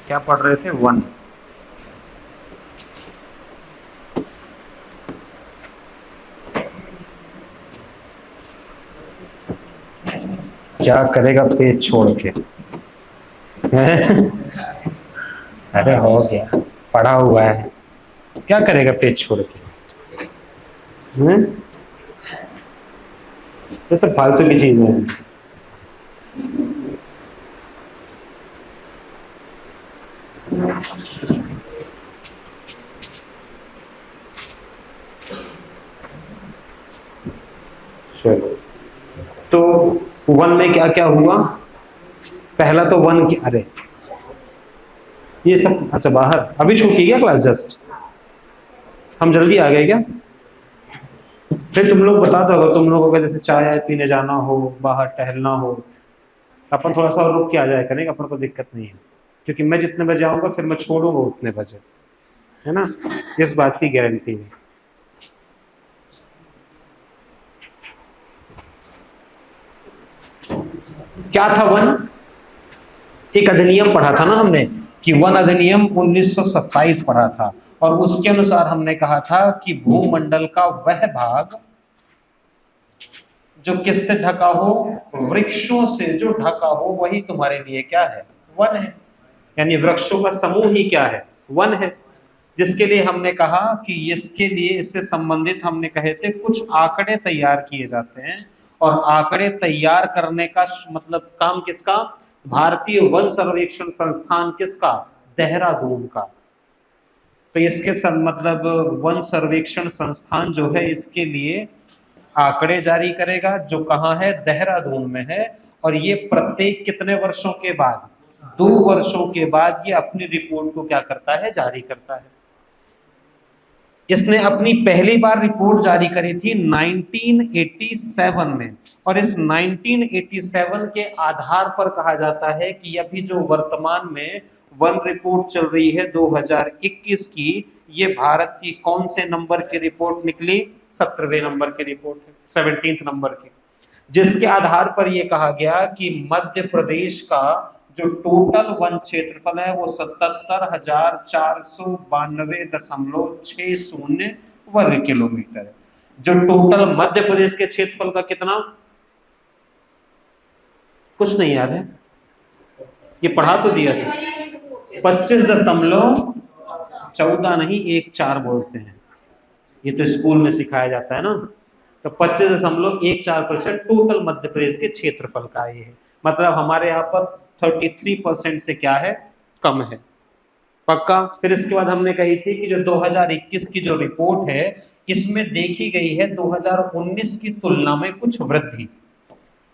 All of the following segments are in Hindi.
क्या पढ़ रहे थे? वन। क्या करेगा पेज छोड़ के? अरे हो गया, पढ़ा हुआ है। क्या करेगा पेज छोड़ के? ये सब फालतू की चीजें हैं। चलो, तो वन में क्या क्या हुआ? पहला तो वन की, अरे ये सब, अच्छा बाहर अभी छूटी क्या क्लास? जस्ट हम जल्दी आ गए क्या? फिर तुम लोग बता दो, अगर तुम लोगों का जैसे चाय पीने जाना हो, बाहर टहलना हो, अपन थोड़ा सा और रुक के आ जाए करेंगे, अपन को दिक्कत नहीं है। क्योंकि मैं जितने बजे आऊंगा फिर मैं छोड़ूंगा उतने बजे, है ना? इस बात की गारंटी है। क्या था वन? एक अधिनियम पढ़ा था ना हमने, कि वन अधिनियम 1927 पढ़ा था, और उसके अनुसार हमने कहा था कि भूमंडल का वह भाग जो किससे ढका हो, वृक्षों से जो ढका हो, वही तुम्हारे लिए क्या है? वन है। यानी वृक्षों का समूह ही क्या है? वन है। जिसके लिए हमने कहा कि इसके लिए, इससे संबंधित हमने कहे थे कुछ आंकड़े तैयार किए जाते हैं, और आंकड़े तैयार करने का मतलब काम किसका? भारतीय वन सर्वेक्षण संस्थान किसका? देहरादून का। तो इसके मतलब वन सर्वेक्षण संस्थान जो है, इसके लिए आंकड़े जारी करेगा, जो कहाँ है? देहरादून में है। और ये प्रत्येक कितने वर्षों के बाद? 2 वर्षों के बाद ये अपनी रिपोर्ट को क्या करता है? जारी करता है। इसने अपनी पहली बार रिपोर्ट जारी करी थी 1987 में, और इस 1987 के आधार पर कहा जाता है कि अभी जो वर्तमान में वन रिपोर्ट चल रही है 2021 की, ये भारत की कौन से नंबर की रिपोर्ट निकली? 17वें नंबर की रिपोर्ट है, 17th नंबर की। जिसके आधार पर यह कहा गया कि मध्य प्रदेश का जो टोटल वन क्षेत्रफल है वो 77,492.60 वर्ग किलोमीटर है। जो टोटल मध्य प्रदेश के क्षेत्रफल का कितना? कुछ नहीं याद है? ये पढ़ा तो दिया था। 25.14 नहीं, 14 बोलते हैं। ये तो स्कूल में सिखाया जाता है ना। तो 25.14% टोटल मध्य प्रदेश के क्षेत्रफल का ये है। मतलब हमारे यहाँ पर 33% से क्या है? कम है। पक्का? फिर इसके बाद हमने कही थी कि जो 2021 की जो रिपोर्ट है, इसमें देखी गई है 2019 की तुलना में कुछ वृद्धि,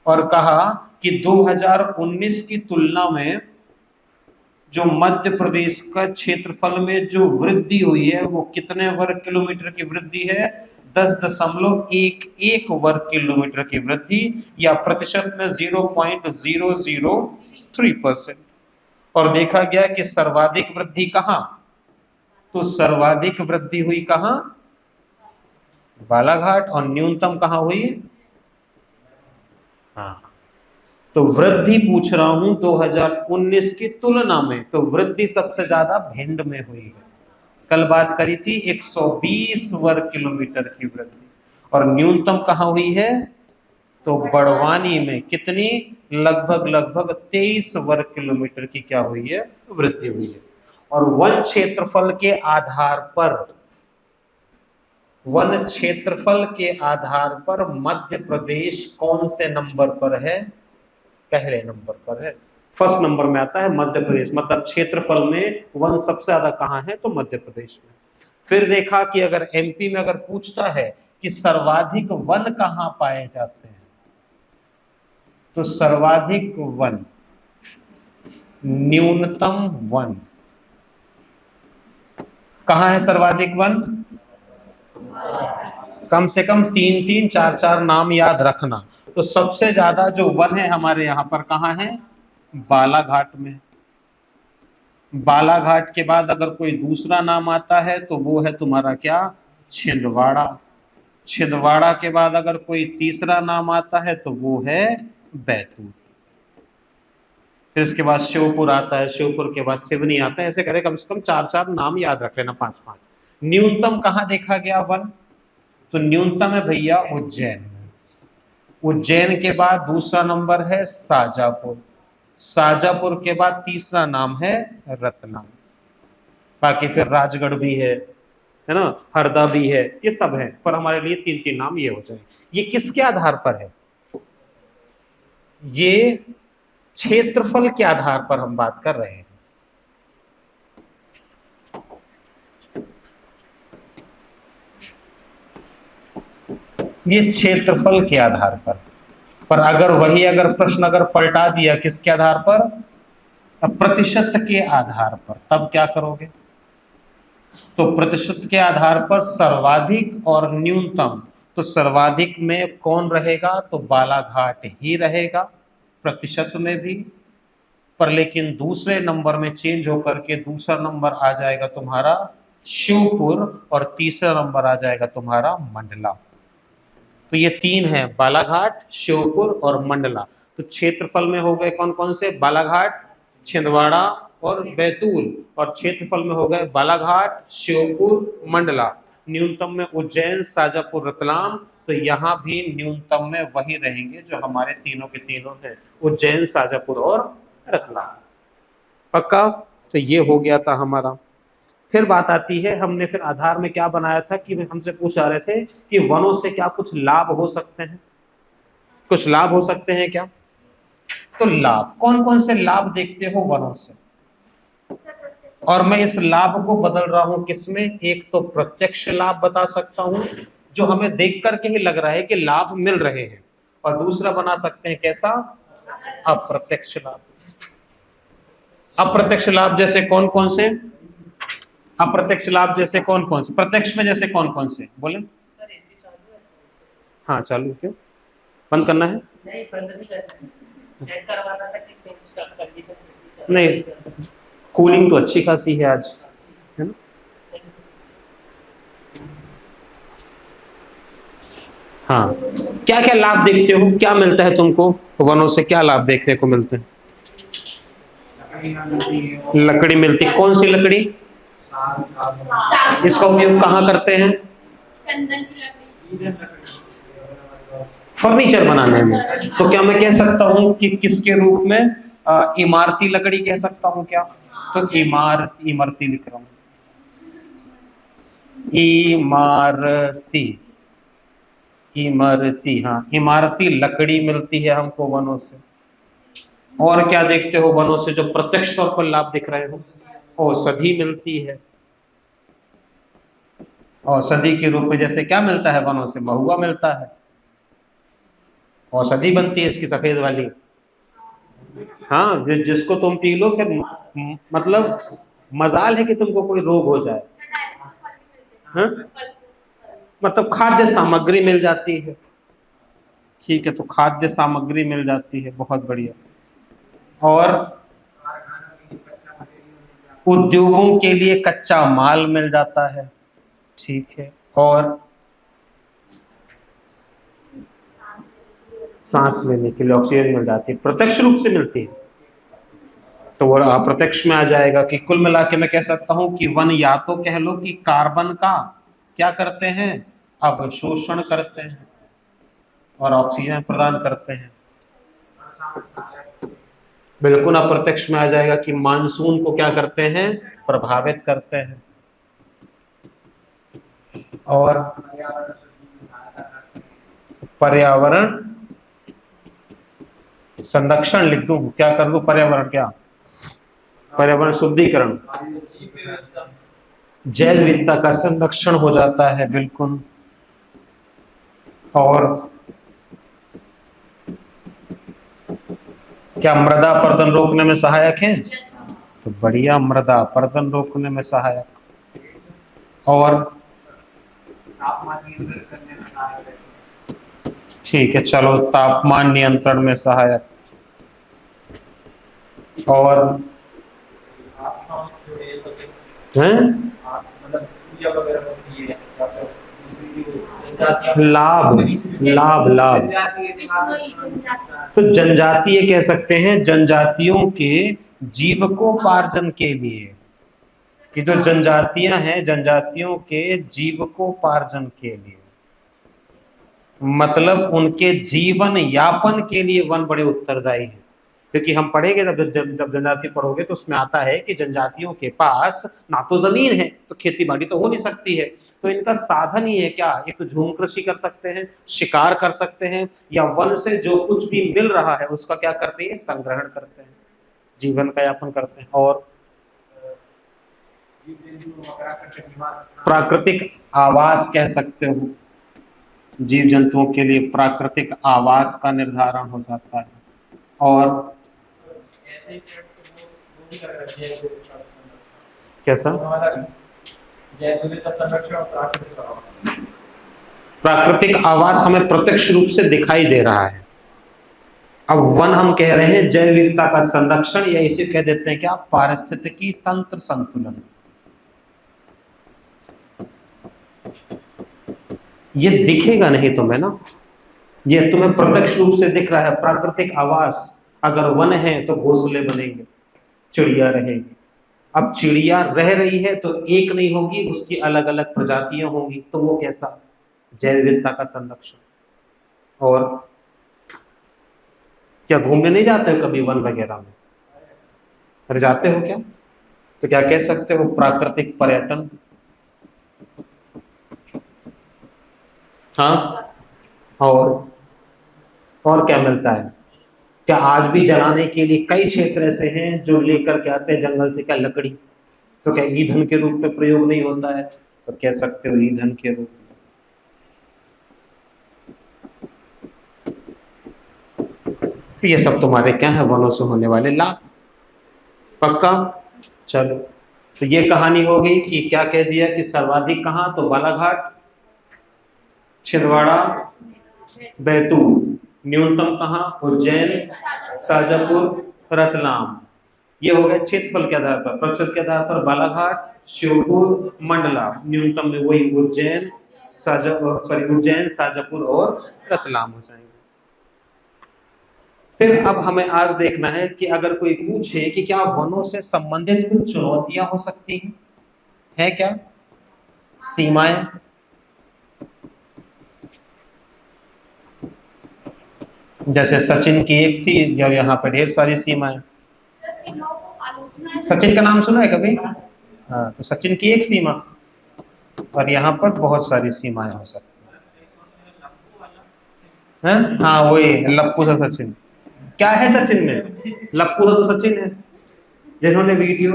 और कहा कि 2019 की तुलना में जो मध्य प्रदेश का क्षेत्रफल में जो वृद्धि हुई है, वो कितने वर्ग किलोमीटर की वृद्धि है? 10.11 वर्ग किलोमीटर की वृद्धि, या प्रतिशत में 0.003%। और देखा गया कि सर्वाधिक वृद्धि कहां? तो सर्वाधिक वृद्धि हुई कहां? बालाघाट। और न्यूनतम कहां हुई? हाँ, तो वृद्धि पूछ रहा हूं 2019 की तुलना में, तो वृद्धि सबसे ज्यादा भिंड में हुई है। कल बात करी थी 120 वर्ग किलोमीटर की वृद्धि। और न्यूनतम कहां हुई है? तो बड़वानी में। कितनी? लगभग लगभग 23 वर्ग किलोमीटर की क्या हुई है? वृद्धि हुई है। और वन क्षेत्रफल के आधार पर, वन क्षेत्रफल के आधार पर मध्य प्रदेश कौन से नंबर पर है? पहले नंबर पर है। फर्स्ट नंबर में आता है मध्य प्रदेश। मतलब क्षेत्रफल में वन सबसे ज्यादा कहां है? तो मध्य प्रदेश में। फिर देखा कि अगर एमपी में अगर पूछता है कि सर्वाधिक वन कहां पाए जाते हैं, तो सर्वाधिक वन, न्यूनतम वन कहां है? सर्वाधिक वन कम से कम 3-3, 4-4 नाम याद रखना। तो सबसे ज्यादा जो वन है हमारे यहाँ पर कहाँ है? बालाघाट में। बालाघाट के बाद अगर कोई दूसरा नाम आता है तो वो है तुम्हारा क्या? छिंदवाड़ा। छिंदवाड़ा के बाद अगर कोई तीसरा नाम आता है तो वो है बैतूल। फिर इसके बाद शिवपुर आता है, शिवपुर के बाद सिवनी आता है, ऐसे करे कम से कम 4-4 नाम याद रख लेना, 5-5। न्यूनतम कहाँ देखा गया 1? तो न्यूनतम है भैया उज्जैन। उज्जैन के बाद दूसरा नंबर है शाजापुर, शाजापुर के बाद तीसरा नाम है रतलाम। बाकी फिर राजगढ़ भी है ना, हरदा भी है, ये सब है, पर हमारे लिए 3-3 नाम ये हो जाए। ये किसके आधार पर है? ये क्षेत्रफल के आधार पर हम बात कर रहे हैं। ये क्षेत्रफल के आधार पर अगर वही अगर प्रश्न अगर पलटा दिया किसके आधार पर? प्रतिशत के आधार पर, तब क्या करोगे? तो प्रतिशत के आधार पर सर्वाधिक और न्यूनतम, तो सर्वाधिक में कौन रहेगा? तो बालाघाट ही रहेगा प्रतिशत में भी, पर लेकिन दूसरे नंबर में चेंज होकर के दूसरा नंबर आ जाएगा तुम्हारा शिवपुर और तीसरा नंबर आ जाएगा तुम्हारा मंडला। तो ये 3 है, बालाघाट, शिवपुर और मंडला। तो क्षेत्रफल में हो गए कौन कौन से? बालाघाट, छिंदवाड़ा और बैतूल, और क्षेत्रफल में हो गए बालाघाट, शिवपुर, मंडला। न्यूनतम में उज्जैन, शाजापुर, रतलाम। तो यहाँ भी न्यूनतम में वही रहेंगे जो हमारे तीनों के तीनों हैं, उज्जैन, शाजापुर और रतलाम। पक्का? तो ये हो गया था हमारा। फिर बात आती है, हमने फिर आधार में क्या बनाया था कि हमसे पूछ रहे थे कि वनों से क्या कुछ लाभ हो सकते हैं? कुछ लाभ हो सकते हैं क्या? तो लाभ, कौन कौन से लाभ देखते हो वनों से? और मैं इस लाभ को बदल रहा हूं किसमें? एक तो प्रत्यक्ष लाभ बता सकता हूं जो हमें देख करके ही लग रहा है कि लाभ मिल रहे हैं, और दूसरा बना सकते हैं कैसा? अप्रत्यक्ष लाभ। अप्रत्यक्ष लाभ जैसे कौन कौन से? अप्रत्यक्ष लाभ जैसे कौन कौन से? प्रत्यक्ष में जैसे कौन कौन से बोले? हाँ चालू, क्यों बंद करना है? नहीं, बंद नहीं करना है, चेक करवाना था कि कंडीशन कैसी। नहीं, कूलिंग तो अच्छी खासी है आज, है ना? हाँ, क्या क्या लाभ देखते हो? क्या मिलता है तुमको वनों से? क्या लाभ देखने को मिलते हैं? लकड़ी मिलती। कौन सी लकड़ी? इसका उपयोग कहाँ करते हैं? फर्नीचर बनाने में। तो क्या मैं कह सकता हूँ कि किसके रूप में? इमारती लकड़ी कह सकता हूँ क्या? तो इमारती लिख रहा हूँ, इमारती, हाँ, इमारती लकड़ी मिलती है हमको वनों से। और क्या देखते हो वनों से जो प्रत्यक्ष तौर पर लाभ दिख रहे हो? औषधि मिलती है। औषधि के रूप में जैसे क्या मिलता है वनों से? महुआ मिलता है, औषधि बनती है इसकी सफेद वाली। हाँ, जिसको तुम पी लो फिर मतलब मजाल है कि तुमको कोई रोग हो जाए। हाँ? मतलब खाद्य सामग्री मिल जाती है। ठीक है, तो खाद्य सामग्री मिल जाती है, बहुत बढ़िया। और उद्योगों के लिए कच्चा माल मिल जाता है। ठीक है, और सांस लेने के लिए ऑक्सीजन मिल जाती है, प्रत्यक्ष रूप से मिलती है। तो वो अप्रत्यक्ष में आ जाएगा कि कुल मिला के मैं कह सकता हूं कि वन या तो कह लो कि कार्बन का क्या करते हैं? अवशोषण करते हैं और ऑक्सीजन प्रदान करते हैं। बिल्कुल अप्रत्यक्ष में आ जाएगा कि मानसून को क्या करते हैं? प्रभावित करते हैं। और पर्यावरण संरक्षण लिख दूं? क्या कर दूं? पर्यावरण क्या? पर्यावरण शुद्धिकरण, जैव विविधता का संरक्षण हो जाता है, बिल्कुल। और क्या मृदा अपरदन रोकने में सहायक है? तो बढ़िया, मृदा अपरदन रोकने में सहायक। और ठीक है, चलो, तापमान नियंत्रण में सहायक। और हैं? लाभ लाभ लाभ। तो जनजातीय कह सकते हैं जनजातियों के जीविकोपार्जन के लिए, कि जो जनजातियां हैं जनजातियों के जीविकोपार्जन के लिए, मतलब उनके जीवन यापन के लिए वन बड़े उत्तरदायी हैं। क्योंकि हम पढ़ेंगे जब जब जनजाति पढ़ोगे तो उसमें आता है कि जनजातियों के पास ना तो जमीन है तो खेती बाड़ी तो हो नहीं सकती है, तो इनका साधन ही है क्या, एक तो झूम कृषि कर सकते हैं, शिकार कर सकते हैं, या वन से जो कुछ भी मिल रहा है उसका क्या करते हैं, संग्रहण करते हैं, जीवन का यापन करते हैं। और प्राकृतिक आवास कह सकते हो, जीव जंतुओं के लिए प्राकृतिक आवास का निर्धारण हो जाता है। और कैसा प्राकृतिक आवास हमें प्रत्यक्ष रूप से दिखाई दे रहा है। अब वन हम कह रहे हैं जैव विविधता का संरक्षण, या इसे कह देते हैं क्या, पारिस्थितिकी तंत्र संतुलन। ये दिखेगा नहीं तुम्हें ना, ये तुम्हें प्रत्यक्ष रूप से दिख रहा है। प्राकृतिक आवास, अगर वन है तो घोंसले बनेंगे, चिड़िया रहेगी। अब चिड़िया रह रही है तो एक नहीं होगी, उसकी अलग अलग प्रजातियां होंगी, तो वो कैसा, जैव विविधता का संरक्षण। और क्या घूमने नहीं जाते हो कभी वन वगैरह में, अरे जाते हो क्या, तो क्या कह सकते हो, प्राकृतिक पर्यटन। हाँ, और क्या मिलता है, क्या आज भी जलाने के लिए कई क्षेत्र ऐसे हैं जो लेकर के आते हैं जंगल से क्या, लकड़ी, तो क्या ईंधन के रूप में प्रयोग नहीं होता है, तो कह सकते हो ईंधन के रूप में। तो ये सब तुम्हारे क्या है, वनों से होने वाले लाभ। पक्का, चलो। तो ये कहानी हो गई कि क्या कह दिया कि सर्वाधिक कहाँ, तो बालाघाट, छिंदवाड़ा, बैतूल, न्यूनतम कहाँ, उज्जैन, शाजापुर, रतलाम। ये हो गए क्षेत्रफल के आधार पर, प्रतिशत के आधार पर बालाघाट, श्योपुर, मंडला, न्यूनतम में वही उज्जैन, उज्जैन, शाजापुर और रतलाम हो जाएंगे। फिर अब हमें आज देखना है कि अगर कोई पूछे कि क्या वनों से संबंधित कुछ चुनौतियां हो सकती हैं, है क्या, सीमाएं, जैसे सचिन की एक थी, जब यहाँ पर ढेर सारी सीमाएं। सचिन का नाम सुना है कभी, हाँ, तो सचिन की एक सीमा और यहाँ पर बहुत सारी सीमाएं हो सकती हैं। हाँ, वही लप्पू सा सचिन, क्या है सचिन में, लप्पू सा तो सचिन है। जिन्होंने वीडियो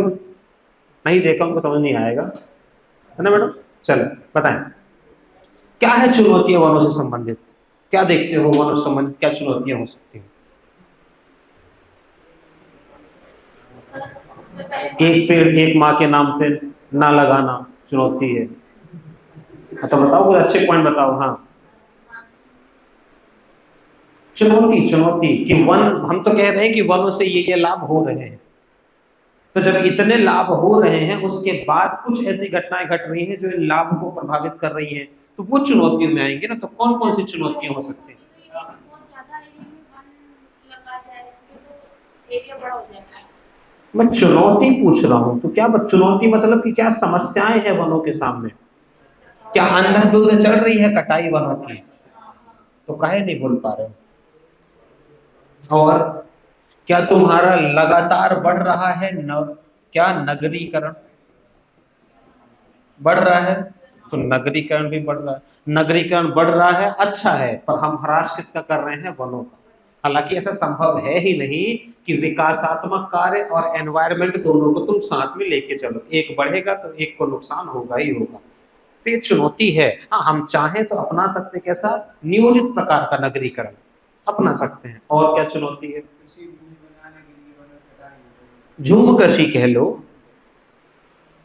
नहीं देखा उनको समझ नहीं आएगा, है ना मैडम। चलो बताएं क्या है चुनौतियां वनों से संबंधित, क्या देखते हो वनों से संबंधित क्या चुनौतियां हो सकती हैं। एक पेड़ एक माँ के नाम पे ना लगाना चुनौती है, तो बताओ कुछ अच्छे पॉइंट बताओ। हाँ, चुनौती कि वन, हम तो कह रहे हैं कि वनों से ये लाभ हो रहे हैं, तो जब इतने लाभ हो रहे हैं उसके बाद कुछ ऐसी घटनाएं घट रही हैं जो इन लाभ को प्रभावित कर रही हैं, तो वो चुनौतियों में आएंगे ना। तो कौन कौन सी चुनौतियां हो सकती हैं। मैं चुनौती पूछ रहा हूँ, तो क्या चुनौती मतलब कि क्या समस्याएं हैं वनों के सामने, क्या अंधाधुंध चल रही है कटाई वनों की, तो काहे नहीं बोल पा रहे। और क्या तुम्हारा लगातार बढ़ रहा है क्या नगरीकरण बढ़ रहा है, तो नगरीकरण भी बढ़ रहा है। नगरीकरण बढ़ रहा है, अच्छा है, पर हम ह्रास किसका कर रहे हैं, वनों का। हालांकि ऐसा संभव है ही नहीं कि विकासात्मक कार्य और एनवायरनमेंट दोनों को तुम साथ में लेके चलो, एक बढ़ेगा तो एक को नुकसान होगा ही होगा। तो ये चुनौती है। हाँ, हम चाहें तो अपना सकते, कैसा, नियोजित प्रकार का नगरीकरण अपना सकते हैं। और क्या चुनौती है, झूम कृषि कह लो,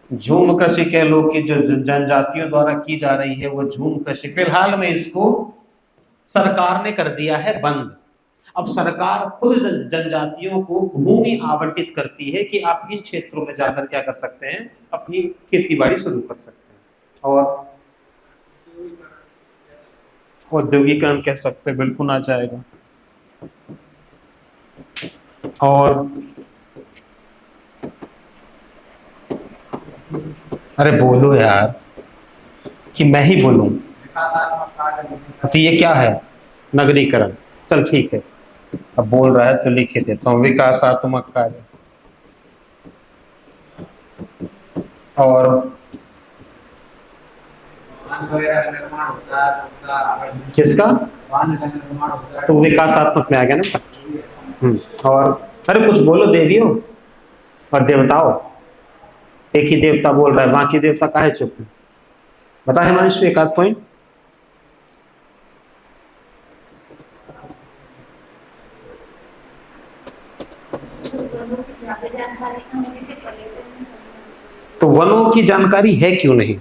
झूम कृषि कह लो कि जो जनजातियों द्वारा की जा रही है वो झूम कृषि, फिलहाल में इसको सरकार ने कर दिया है बंद। अब सरकार खुद जनजातियों को भूमि आवंटित करती है कि आप इन क्षेत्रों में जाकर क्या कर सकते हैं, अपनी खेती बाड़ी शुरू कर सकते हैं। और औद्योगिकरण कह सकते हैं, बिल्कुल आ जाएगा। और अरे बोलो यार, कि मैं ही बोलूं? तो ये क्या है? नगरीकरण। चल ठीक है, अब बोल रहा है तो लिख देता हूँ, विकासात्मक कार्य। और किसका? तो विकासात्मक में आ गया ना। और अरे कुछ बोलो देवियों और देवताओं। एक ही देवता बोल रहा है, बाकी देवता काहे चुप है? बता हिमांशु एक आध पॉइंट। तो वनों की जानकारी है क्यों नहीं?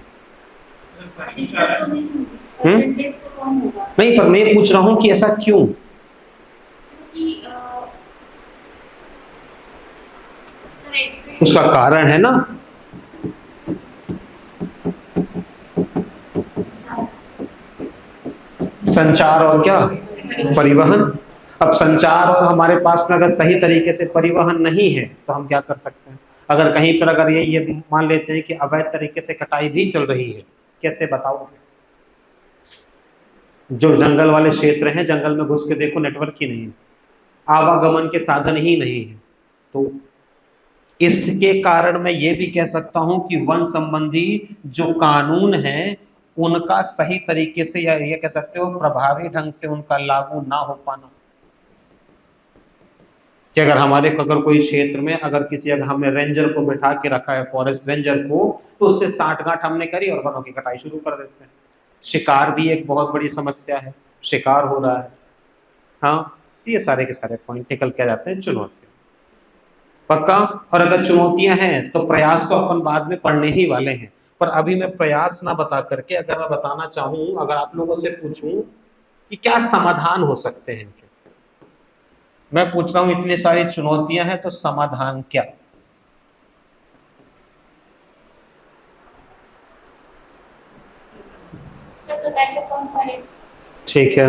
नहीं, पर मैं पूछ रहा हूं कि ऐसा क्यों? उसका कारण है ना। संचार और क्या? परिवहन। अब संचार और हमारे पास में अगर सही तरीके से परिवहन नहीं है तो हम क्या कर सकते हैं? अगर कहीं पर अगर ये मान लेते हैं कि अवैध तरीके से कटाई भी चल रही है, कैसे बताओ? जो जंगल वाले क्षेत्र हैं, जंगल में घुस के देखो, नेटवर्क ही नहीं है, आवागमन के साधन ही नहीं है। तो इसके कारण मैं ये भी कह सकता हूं कि वन संबंधी जो कानून है उनका सही तरीके से, या ये कह सकते हो प्रभावी ढंग से उनका लागू ना हो पाना। कि अगर हमारे अगर कोई क्षेत्र में अगर किसी, अगर हमने रेंजर को बिठा के रखा है, फॉरेस्ट रेंजर को, तो उससे साठगांठ हमने करी और वनों की कटाई शुरू कर देते हैं। शिकार भी एक बहुत बड़ी समस्या है, शिकार हो रहा है। हाँ, ये सारे के सारे पॉइंट निकल के आ जाते हैं चुनौतियां। पक्का? और अगर चुनौतियां हैं तो प्रयास तो अपन बाद में पढ़ने ही वाले हैं, पर अभी मैं प्रयास ना बता करके अगर मैं बताना चाहूं, अगर आप लोगों से पूछूं कि क्या समाधान हो सकते हैं, मैं पूछ रहा हूं इतनी सारी चुनौतियां हैं तो समाधान क्या? ठीक है।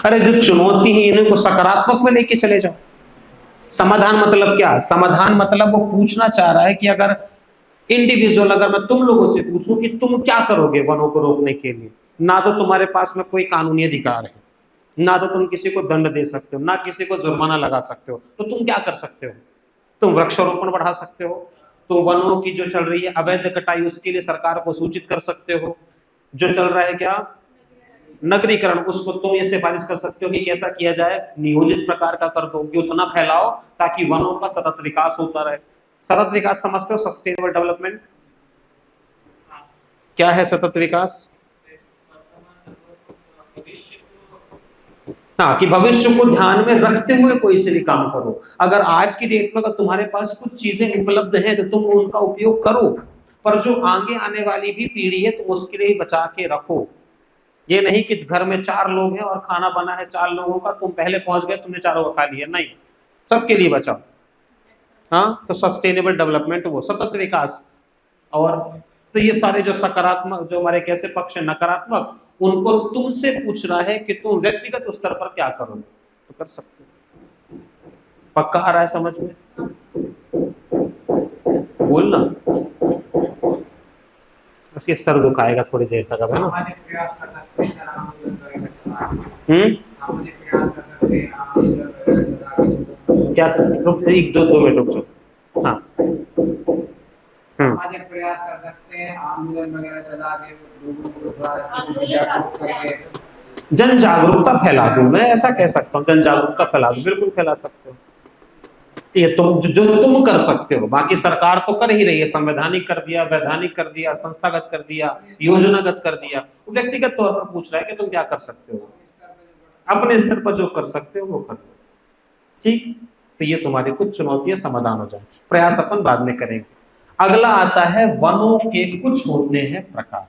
अरे जो चुनौती है इन्हें को सकारात्मक में लेके चले जाओ। समाधान मतलब क्या? समाधान मतलब वो पूछना चाह रहा है कि अगर इंडिविजुअल, अगर मैं तुम लोगों से पूछूं कि तुम क्या करोगे वनों को रोकने के लिए, ना तो तुम्हारे पास में कोई कानूनी अधिकार है, ना तो तुम किसी को दंड दे सकते हो, ना किसी को जुर्माना लगा सकते हो, तो तुम क्या कर सकते हो? तुम वृक्षारोपण बढ़ा सकते हो, तो वनों की जो चल रही है अवैध कटाई उसके लिए सरकार को सूचित कर सकते हो, जो चल रहा है क्या नगरीकरण, उसको तुम ये सिफारिश कर सकते हो कि कैसा किया जाए, नियोजित प्रकार का कर दो कि उतना फैलाओ ताकि वनों का सतत विकास होता रहे। सतत विकास समझते हो? सस्टेनेबल डेवलपमेंट क्या है? सतत विकास, हाँ, कि भविष्य को ध्यान में रखते हुए कोई से भी काम करो। अगर आज की डेट में अगर तुम्हारे पास कुछ चीजें उपलब्ध हैं तो तुम उनका उपयोग करो, पर जो आगे आने वाली भी पीढ़ी है तो उसके लिए बचा के रखो। ये नहीं कि घर में 4 लोग हैं और खाना बना है 4 लोगों का, तुम पहले पहुंच गए, तुमने चारों का खा लिया, नहीं, सबके लिए बचाओ। हाँ, तो सस्टेनेबल डेवलपमेंट वो सतत विकास। और तो ये सारे जो सकारात्मक, जो हमारे कैसे पक्ष है नकारात्मक, उनको तुमसे पूछ रहा है कि तुम व्यक्तिगत स्तर पर क्या करोगे, तो कर सकते हो। पक्का आ रहा है समझ में? बोलना, बस ये सर दुखाएगा थोड़ी देर तक, अब है ना। क्या रुक, एक दो मिनट रुक जाओ। हाँ, सामाजिक प्रयास कर सकते हैं, आंदोलन वगैरह चला के लोगों को जागरूक करके जन जागरूकता फैला दूं, मैं ऐसा कह सकता हूँ, जन जागरूकता फैला दूं, बिल्कुल फैला सकते हो। ये तुम जो तुम कर सकते हो, बाकी सरकार तो कर ही रही है, संवैधानिक कर दिया, वैधानिक कर दिया, संस्थागत कर दिया, योजनागत कर दिया। व्यक्तिगत तौर पर पूछ रहा है कि तुम क्या कर सकते हो, अपने स्तर पर जो कर सकते हो वो कर लो। ठीक, तो ये तुम्हारी कुछ चुनौतियां समाधान हो जाए, प्रयास अपन बाद में करेंगे। अगला आता है वनों के कुछ होते हैं प्रकार।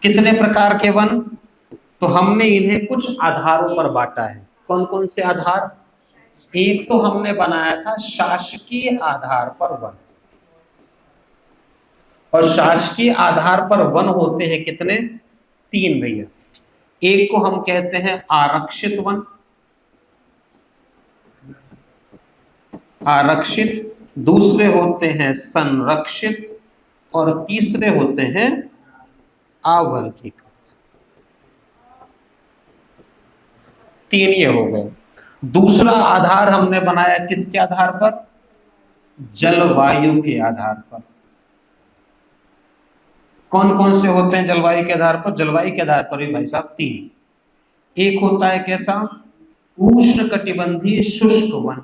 कितने प्रकार के वन? तो हमने इन्हें कुछ आधारों पर बांटा है। कौन कौन से आधार? एक तो हमने बनाया था शासकीय आधार पर वन, और शासकीय आधार पर वन होते हैं कितने? 3 भैया। एक को हम कहते हैं आरक्षित वन, आरक्षित, दूसरे होते हैं संरक्षित, और तीसरे होते हैं अवर्गीकृत। 3 ये हो गए। दूसरा आधार हमने बनाया किसके आधार पर? जलवायु के आधार पर। कौन कौन से होते हैं जलवायु के आधार पर? जलवायु के आधार पर भी भाई साहब 3। एक होता है कैसा? उष्णकटिबंधीय शुष्क वन,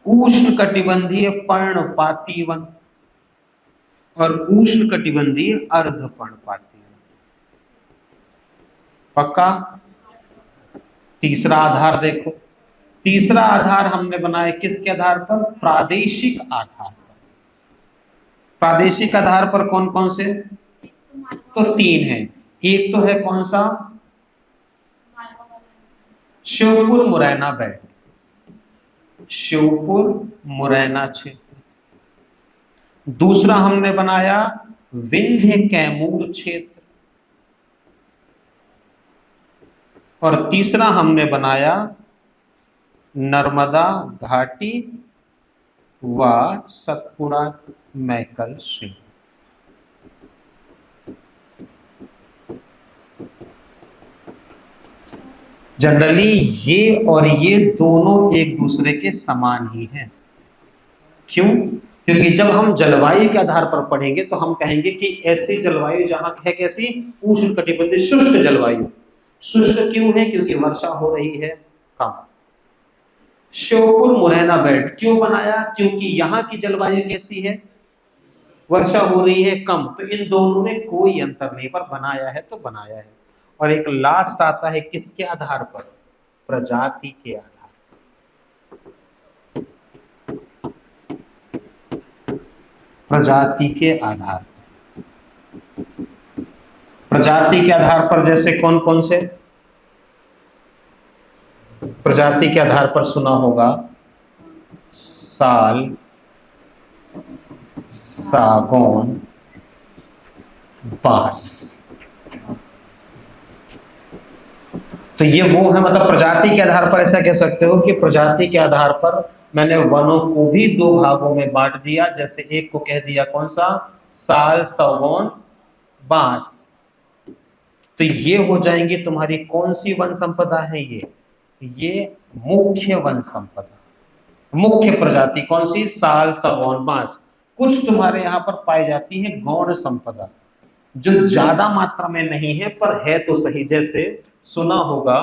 उष्णकटिबंधीय पर्णपाती वन, और उष्णकटिबंधीय अर्धपर्णपाती वन। पक्का? तीसरा आधार देखो, तीसरा आधार हमने बनाया किसके आधार पर? प्रादेशिक आधार पर। प्रादेशिक आधार पर कौन कौन से? तो 3 है। एक तो है कौन सा? श्योपुर मुरैना बेल्ट, श्योपुर मुरैना क्षेत्र। दूसरा हमने बनाया विंध्य कैमूर क्षेत्र, और तीसरा हमने बनाया नर्मदा घाटी व सतपुड़ा मैकल श्रेणी। जनरली ये और ये दोनों एक दूसरे के समान ही हैं। क्यों? क्योंकि जब हम जलवायु के आधार पर पढ़ेंगे तो हम कहेंगे कि ऐसी जलवायु जहां है कैसी? उष्णकटिबंधीय शुष्क जलवायु। शुष्क क्यों है? क्योंकि वर्षा हो रही है कम। श्योपुर मुरैना बेल्ट क्यों बनाया? क्योंकि यहाँ की जलवायु कैसी है? वर्षा हो रही है कम। तो इन दोनों में कोई अंतर नहीं, पर बनाया है तो बनाया है। और एक लास्ट आता है किसके आधार पर? प्रजाति के आधार पर। प्रजाति के आधार पर। प्रजाति के आधार पर जैसे कौन कौन से? प्रजाति के आधार पर सुना होगा साल, सागौन, बांस। तो ये वो है, मतलब प्रजाति के आधार पर ऐसा कह सकते हो कि प्रजाति के आधार पर मैंने वनों को भी 2 भागों में बांट दिया। जैसे एक को कह दिया कौन सा? साल, सागौन, बांस। तो ये हो जाएंगी तुम्हारी कौन सी वन संपदा है? ये मुख्य वन संपदा, मुख्य प्रजाति कौन सी? साल, सागौन, बांस। कुछ तुम्हारे यहाँ पर पाई जाती है गौण संपदा, जो ज्यादा मात्रा में नहीं है पर है तो सही। जैसे सुना होगा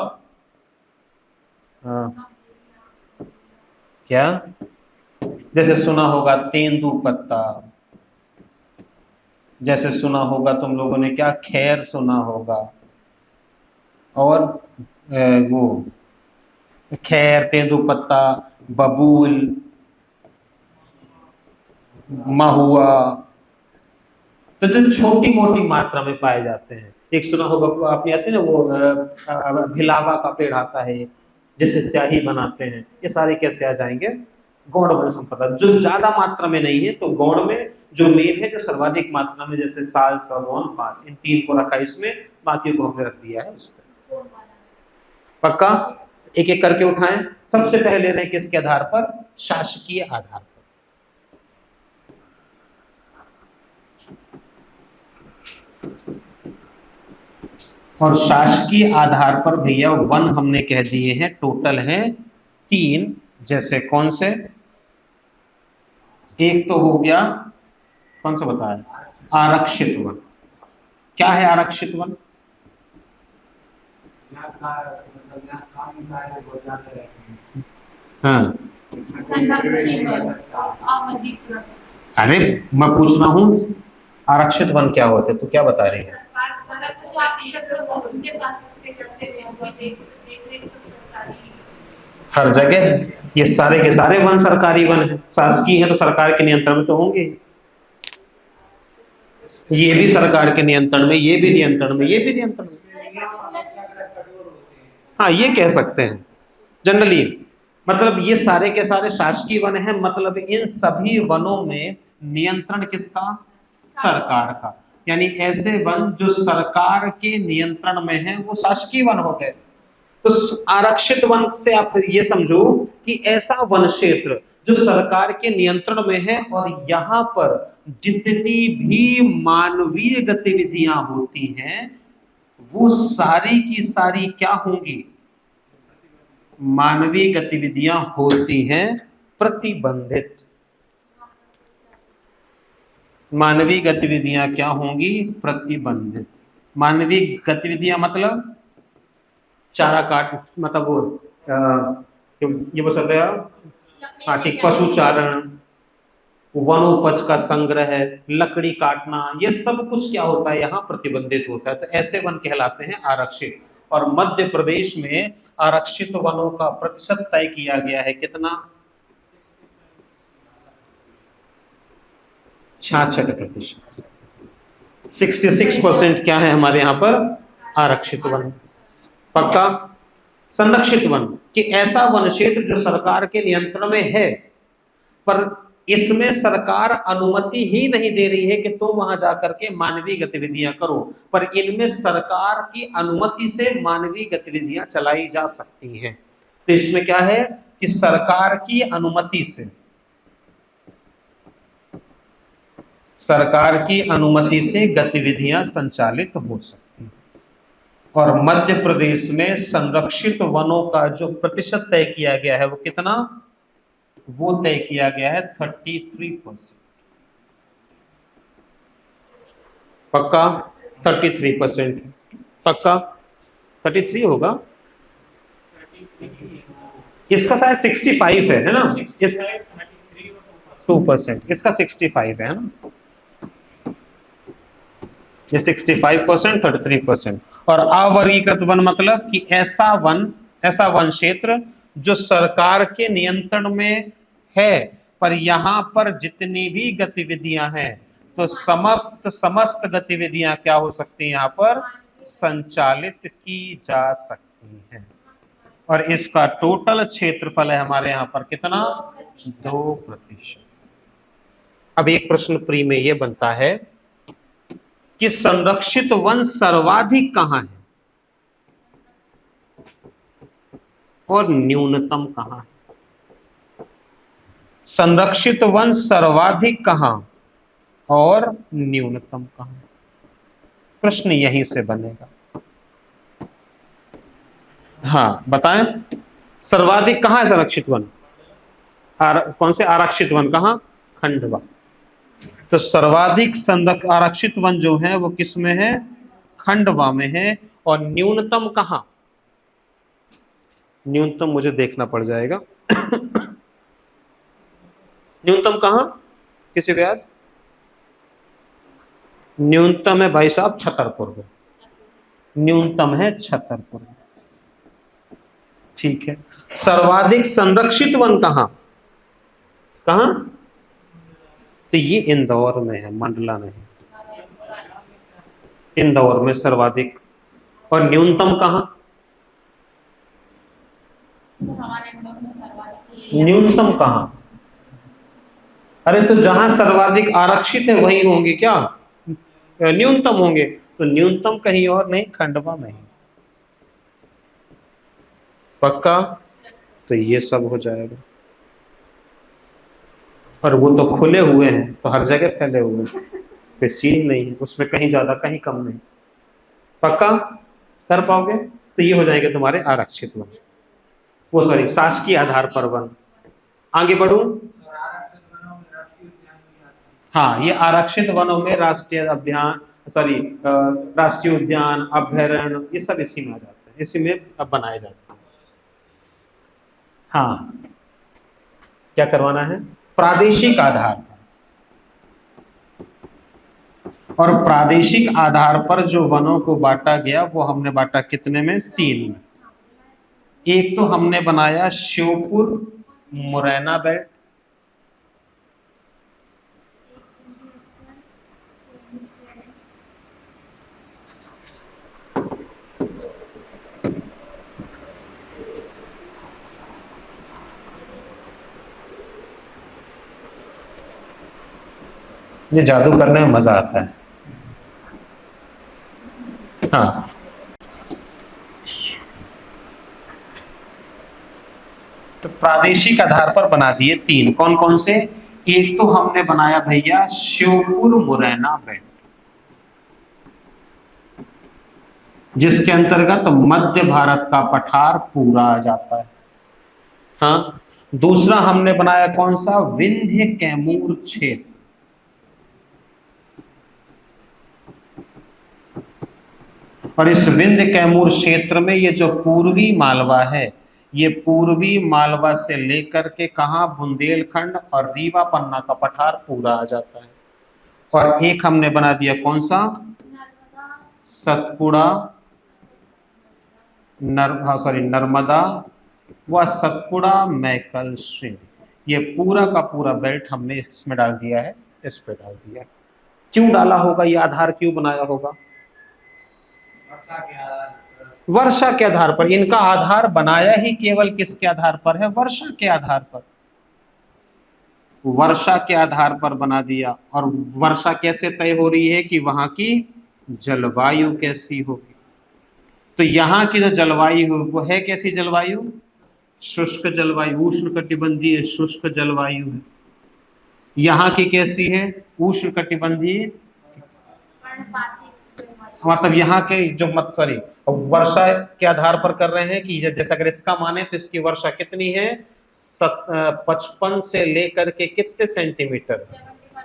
क्या? जैसे सुना होगा तेंदुपत्ता, जैसे सुना होगा तुम लोगों ने क्या? खैर सुना होगा, और वो खैर, तेंदुपत्ता, बबूल, महुआ। तो जो छोटी मोटी मात्रा में पाए जाते हैं। एक सुना होगा आपने, आते हैं ना वो भिलावा का पेड़ आता है जिसे स्याही बनाते हैं। ये सारे कैसे आ जाएंगे? गौण वन संपदा। जो ज्यादा मात्रा में नहीं है तो गौण में जो मेन है, जो सर्वाधिक मात्रा में, जैसे साल, सागौन, बांस, इन 3 को रखा इसमें, बाकी को हमने रख दिया है उस पर। पक्का? एक एक करके उठाएं। सबसे पहले रहे किसके आधार पर? शासकीय आधार पर। और शासकीय आधार पर भैया वन हमने कह दिए हैं, टोटल हैं 3। जैसे कौन से? एक तो हो गया कौन सा बताया? आरक्षित वन। क्या है आरक्षित वन? हाँ, अरे मैं पूछ रहा हूँ आरक्षित वन क्या होते, तो क्या बता रही है? हर जगह ये सारे के सारे वन सरकारी वन है, शासकीय है तो सरकार के नियंत्रण में तो होंगे। ये भी सरकार के नियंत्रण में, ये भी नियंत्रण में, ये भी नियंत्रण में। हाँ, ये कह सकते हैं जनरली। मतलब ये सारे के सारे शासकीय वन हैं, मतलब इन सभी वनों में नियंत्रण किसका? सरकार का। यानी ऐसे वन जो सरकार के नियंत्रण में है वो शासकीय वन हो गए। तो आरक्षित वन से आप ये समझो कि ऐसा वन क्षेत्र जो सरकार के नियंत्रण में है और यहाँ पर जितनी भी मानवीय गतिविधियां होती हैं वो सारी की सारी क्या होंगी? मानवीय गतिविधियां होती हैं प्रतिबंधित। मानवीय गतिविधियां क्या होंगी? प्रतिबंधित। मानवीय गतिविधियां मतलब चारा काट, मतलब वो ये बस हो गया। हाँ ठीक, पशुचारण, वनोपज का संग्रह, लकड़ी काटना, ये सब कुछ क्या होता है? यहाँ प्रतिबंधित होता है। तो ऐसे वन कहलाते हैं आरक्षित। और मध्य प्रदेश में आरक्षित वनों का प्रतिशत तय किया गया है कितना? 66%। 66% क्या है हमारे यहाँ पर? आरक्षित वन। पक्का? संरक्षित वन कि ऐसा वन क्षेत्र जो सरकार के नियंत्रण में है पर इसमें सरकार अनुमति ही नहीं दे रही है कि तुम वहां जाकर के मानवीय गतिविधियां करो, पर इनमें सरकार की अनुमति से मानवीय गतिविधियां चलाई जा सकती हैं। तो इसमें क्या है कि सरकार की अनुमति से, सरकार की अनुमति से गतिविधियां संचालित हो सकती हैं। और मध्य प्रदेश में संरक्षित वनों का जो प्रतिशत तय किया गया है वो कितना? वो तय किया गया है 33%। पक्का? 33%। पक्का? 33 होगा। इसका शायद 65 है ना? इस 2%, इसका 65 है ना? ये 65%, 33%। और अवर्गीकृत वन मतलब कि ऐसा वन क्षेत्र जो सरकार के नियंत्रण में है पर यहाँ पर जितनी भी गतिविधियां हैं तो समस्त गतिविधियां क्या हो सकती हैं? यहाँ पर संचालित की जा सकती हैं। और इसका टोटल क्षेत्रफल है हमारे यहाँ पर कितना? 2%। अब एक प्रश्न प्री में यह बनता है कि संरक्षित वन सर्वाधिक कहां है और न्यूनतम कहां है? संरक्षित वन सर्वाधिक कहां और न्यूनतम कहां? प्रश्न यहीं से बनेगा। हाँ बताएं, सर्वाधिक कहां है संरक्षित वन? कौन से आरक्षित वन? कहां? खंडवा। तो सर्वाधिक आरक्षित वन जो है वो किस में है? खंडवा में है। और न्यूनतम कहां? न्यूनतम मुझे देखना पड़ जाएगा। न्यूनतम कहां? किसी को याद? न्यूनतम है भाई साहब छतरपुर में। न्यूनतम है छतरपुर में। ठीक है। सर्वाधिक संरक्षित वन कहां? कहां? तो ये इंदौर में है, मंडला नहीं। इंदौर में सर्वाधिक। और न्यूनतम कहां? न्यूनतम कहां? अरे तो जहां सर्वाधिक आरक्षित है वही होंगे क्या? न्यूनतम होंगे। तो न्यूनतम कहीं और नहीं, खंडवा में ही। पक्का? तो ये सब हो जाएगा। और वो तो खुले हुए हैं तो हर जगह फैले हुए हैं, कोई सीन नहीं है उसमें, कहीं ज्यादा कहीं कम नहीं। पक्का कर पाओगे? तो ये हो जाएगा तुम्हारे आरक्षित वन, वो सॉरी शासकीय आधार पर वन। आगे बढ़ू। हाँ, ये आरक्षित वनों में राष्ट्रीय अभियान राष्ट्रीय उद्यान, अभ्यारण्य, ये सब इसी में आ जाते हैं, इसी में अब बनाए जाते हैं। हाँ, क्या करवाना है? प्रादेशिक आधार पर। और प्रादेशिक आधार पर जो वनों को बांटा गया वो हमने बांटा कितने में? 3 में। एक तो हमने बनाया श्योपुर मुरैना बेल्ट, ये जादू करने में मजा आता है। हाँ, तो प्रादेशिक आधार पर बना दिए 3, कौन कौन से? एक तो हमने बनाया भैया श्योपुर मुरैना बेल्ट, जिसके अंतर्गत मध्य भारत का पठार पूरा आ जाता है। हाँ, दूसरा हमने बनाया कौन सा? विंध्य कैमूर क्षेत्र, और इस विंध्य कैमूर क्षेत्र में ये जो पूर्वी मालवा है, ये पूर्वी मालवा से लेकर के कहा, बुंदेलखंड और रीवा पन्ना का पठार पूरा आ जाता है। और एक हमने बना दिया कौन सा? सतपुड़ा, नर्मदा व सतपुड़ा मैकल श्रेणी, ये पूरा का पूरा बेल्ट हमने इसमें डाल दिया है, इस पे डाल दिया है। क्यों डाला होगा? ये आधार क्यों बनाया होगा? वर्षा के आधार पर। इनका आधार बनाया ही केवल किसके आधार पर है? वर्षा के आधार पर। वर्षा के आधार पर बना दिया। और वर्षा कैसे तय हो रही है? कि वहां की जलवायु कैसी होगी। तो यहाँ की जो जलवायु वो है कैसी जलवायु? शुष्क जलवायु, उष्णकटिबंधीय शुष्क जलवायु है। यहाँ की कैसी है? उष्णकटिबंधीय, मतलब यहाँ के जो वर्षा के आधार पर कर रहे हैं कि जैसे अगर इसका माने तो इसकी वर्षा कितनी है? 55 से लेकर के कितने सेंटीमीटर?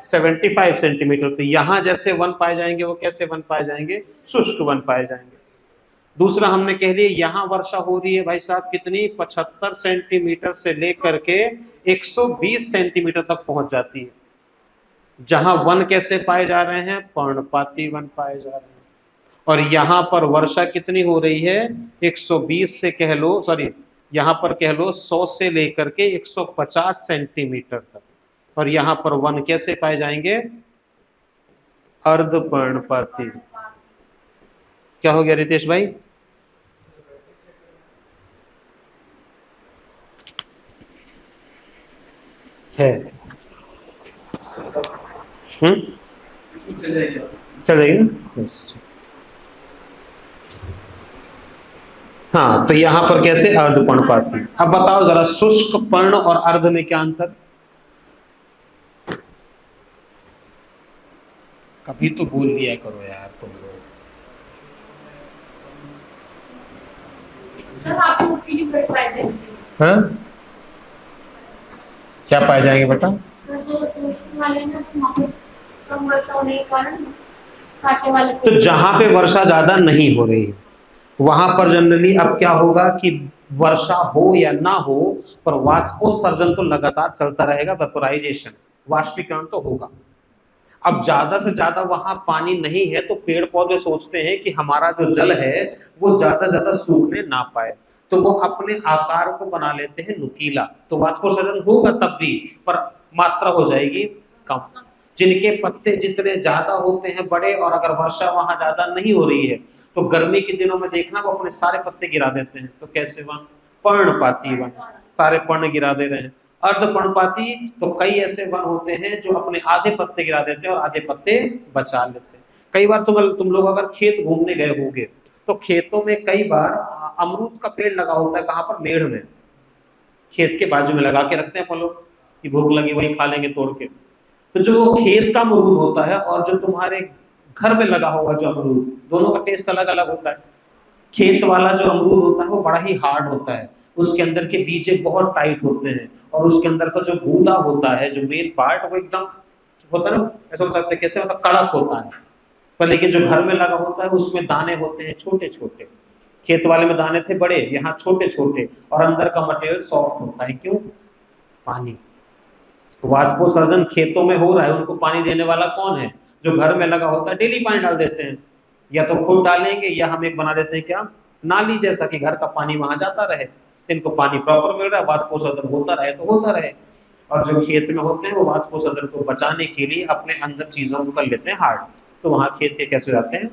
75 सेंटीमीटर। तो यहाँ जैसे वन पाए जाएंगे वो कैसे वन पाए जाएंगे? शुष्क वन पाए जाएंगे। दूसरा हमने कह लिया यहाँ वर्षा हो रही है भाई साहब कितनी? 75 सेंटीमीटर से लेकर के 120 सेंटीमीटर तक पहुंच जाती है। जहां वन कैसे पाए जा रहे हैं? पर्णपाती वन पाए जा रहे हैं। और यहाँ पर वर्षा कितनी हो रही है? 120 से कह लो, यहाँ पर कह लो 100 से लेकर के 150 सेंटीमीटर तक। और यहाँ पर वन कैसे पाए जाएंगे? अर्धपर्णपाती। क्या हो गया रितेश भाई? है चल जाएगी ना? हाँ, तो यहाँ पर कैसे? अर्धपर्णपाती। अब बताओ जरा शुष्क पर्ण और अर्ध में क्या अंतर? कभी तो बोल दिया करो यार तुम लोग। हाँ, क्या पाए जाएंगे बेटा? तो जहां पे वर्षा ज्यादा नहीं हो रही वहां पर जनरली अब क्या होगा कि वर्षा हो या ना हो पर वाष्पोत्सर्जन तो लगातार चलता रहेगा, वेपोराइजेशन, वाष्पीकरण तो होगा। अब ज्यादा से ज्यादा वहां पानी नहीं है तो पेड़ पौधे सोचते हैं कि हमारा जो जल है वो ज्यादा से ज्यादा सूखने ना पाए, तो वो अपने आकार को बना लेते हैं नुकीला, तो वाष्पोत्सर्जन होगा तब भी, पर मात्रा हो जाएगी कम। जिनके पत्ते जितने ज्यादा होते हैं बड़े, और अगर वर्षा वहां ज्यादा नहीं हो रही है तो गर्मी के दिनों में देखना वो अपने सारे पत्ते गिरा देते हैं। तो कैसे वन? पर्णपाती वन, सारे पर्ण गिरा दे रहे हैं। अर्धपर्णपाती तो कई ऐसे वन होते हैं जो अपने आधे पत्ते गिरा देते हैं और आधे पत्ते बचा लेते हैं। कई बार तुम लोग अगर खेत घूमने गए होंगे तो खेतों में कई बार अमरूद का पेड़ लगा होता है। कहाँ पर? मेढ़ में, खेत के बाजू में लगा के रखते हैं अपन लोग कि भूख लगी वही खा लेंगे तोड़ के। तो जो खेत का अमरूद होता है और जो तुम्हारे घर में लगा होगा जो अमरूद, दोनों का टेस्ट अलग अलग होता है। खेत वाला जो अमरूद होता है वो बड़ा ही हार्ड होता है, उसके अंदर के बीजे बहुत टाइट होते हैं और उसके अंदर का जो गूदा होता है, जो मेन पार्ट, वो एकदम होता है ना, ऐसा हो सकता है कैसे, मतलब कड़क होता है। पर लेकिन जो घर में लगा होता है उसमें दाने होते हैं छोटे छोटे। खेत वाले में दाने थे बड़े, यहाँ छोटे छोटे, और अंदर का मटेरियल सॉफ्ट होता है। क्यों? पानी। वाष्पोत्सर्जन खेतों में हो रहा है, उनको पानी देने वाला कौन है? जो घर में लगा होता है। डेली पानी डाल देते हैं, या तो खुद डालेंगे या हम एक बना देते हैं क्या, नाली जैसा, कि घर का पानी वहां जाता रहे, इनको पानी प्रॉपर मिल रहा है, वाष्पोत्सर्जन होता रहे तो होता रहे। और जो खेत में होते हैं वो वाष्पोत्सर्जन को बचाने के लिए अपने अंदर चीजों को कर लेते हैं हार्ड, तो वहां खेत के कैसे हो जाते हैं?